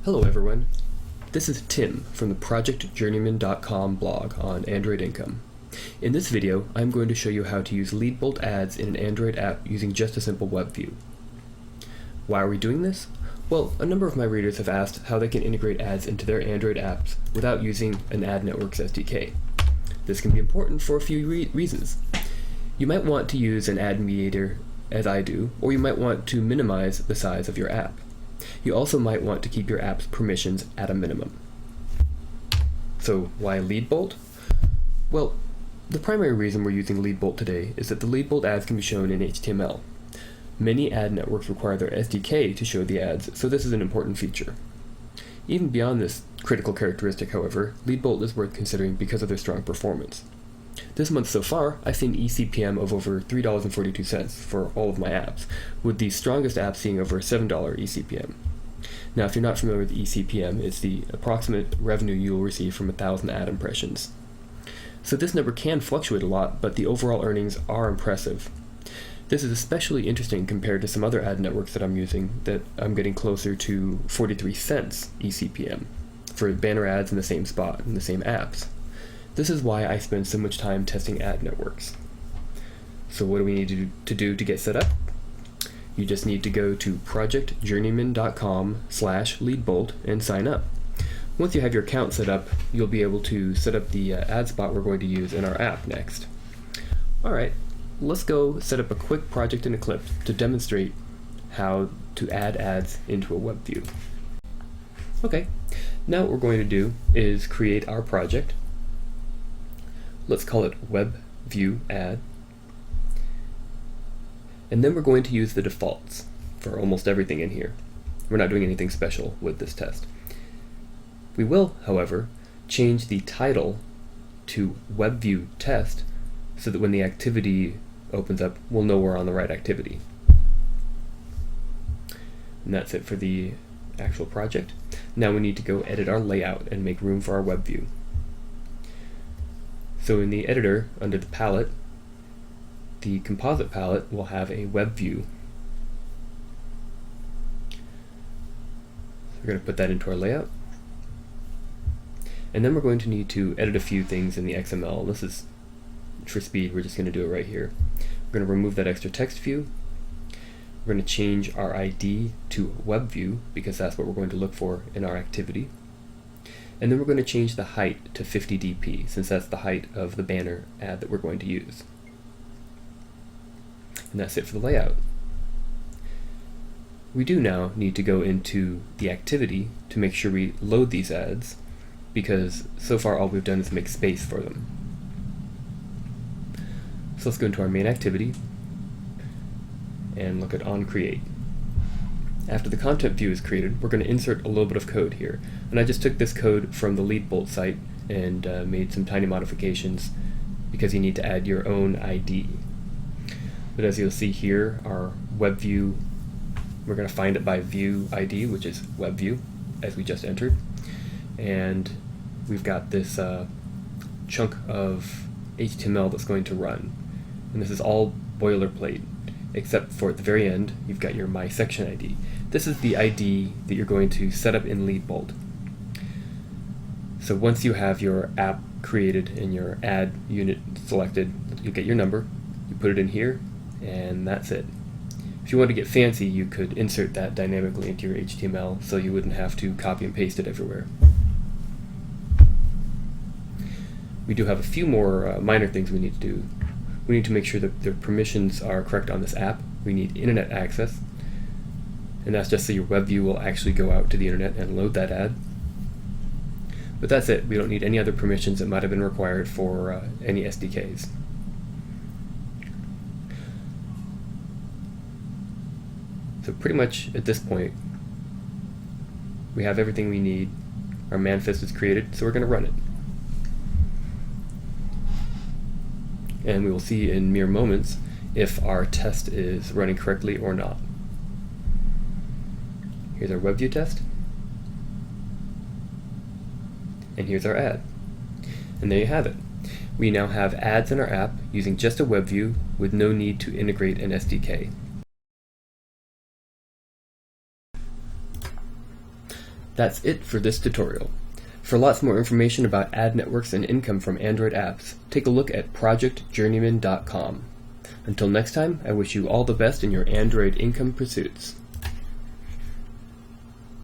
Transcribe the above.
Hello everyone, this is Tim from the ProjectJourneyman.com blog on Android Income. In this video, I'm going to show you how to use LeadBolt ads in an Android app using just a simple WebView. Why are we doing this? Well, a number of my readers have asked how they can integrate ads into their Android apps without using an ad network's SDK. This can be important for a few reasons. You might want to use an ad mediator, as I do, or you might want to minimize the size of your app. You also might want to keep your app's permissions at a minimum. So why LeadBolt? Well, the primary reason we're using LeadBolt today is that the LeadBolt ads can be shown in HTML. Many ad networks require their SDK to show the ads, so this is an important feature. Even beyond this critical characteristic, however, LeadBolt is worth considering because of their strong performance. This month so far, I've seen eCPM of over $3.42 for all of my apps, with the strongest apps seeing over $7 eCPM. Now, if you're not familiar with eCPM, it's the approximate revenue you will receive from 1,000 ad impressions. So this number can fluctuate a lot, but the overall earnings are impressive. This is especially interesting compared to some other ad networks that I'm using that I'm getting closer to 43 cents eCPM for banner ads in the same spot, in the same apps. This is why I spend so much time testing ad networks. So what do we need to do to get set up? You just need to go to ProjectJourneyman.com/LeadBolt and sign up. Once you have your account set up, you'll be able to set up the ad spot we're going to use in our app next. Alright, let's go set up a quick project in Eclipse to demonstrate how to add ads into a WebView. Okay, now what we're going to do is create our project. Let's call it WebView ad. And then we're going to use the defaults for almost everything in here. We're not doing anything special with this test. We will, however, change the title to WebView test so that when the activity opens up, we'll know we're on the right activity. And that's it for the actual project. Now we need to go edit our layout and make room for our WebView. So in the editor, under the palette, the composite palette will have a WebView. So we're going to put that into our layout. And then we're going to need to edit a few things in the XML. This is, for speed, we're just going to do it right here. We're going to remove that extra text view. We're going to change our ID to WebView because that's what we're going to look for in our activity. And then we're going to change the height to 50 dp since that's the height of the banner ad that we're going to use. And that's it for the layout. We do now need to go into the activity to make sure we load these ads because so far all we've done is make space for them. So let's go into our main activity and look at onCreate. After the content view is created, we're going to insert a little bit of code here. And I just took this code from the LeadBolt site and made some tiny modifications because you need to add your own ID. But as you'll see here, our WebView, we're going to find it by view ID, which is WebView, as we just entered. And we've got this chunk of HTML that's going to run. And this is all boilerplate, except for at the very end, you've got your My Section ID. This is the ID that you're going to set up in LeadBolt. So once you have your app created and your ad unit selected, you get your number, you put it in here, and that's it. If you want to get fancy, you could insert that dynamically into your HTML so you wouldn't have to copy and paste it everywhere. We do have a few more minor things we need to do. We need to make sure that the permissions are correct on this app. We need internet access, and that's just so your WebView will actually go out to the internet and load that ad. But that's it. We don't need any other permissions that might have been required for any SDKs. So pretty much at this point, we have everything we need. Our manifest is created, so we're going to run it. And we will see in mere moments if our test is running correctly or not. Here's our WebView test. And here's our ad. And there you have it. We now have ads in our app using just a WebView with no need to integrate an SDK. That's it for this tutorial. For lots more information about ad networks and income from Android apps, take a look at ProjectJourneyman.com. Until next time, I wish you all the best in your Android income pursuits.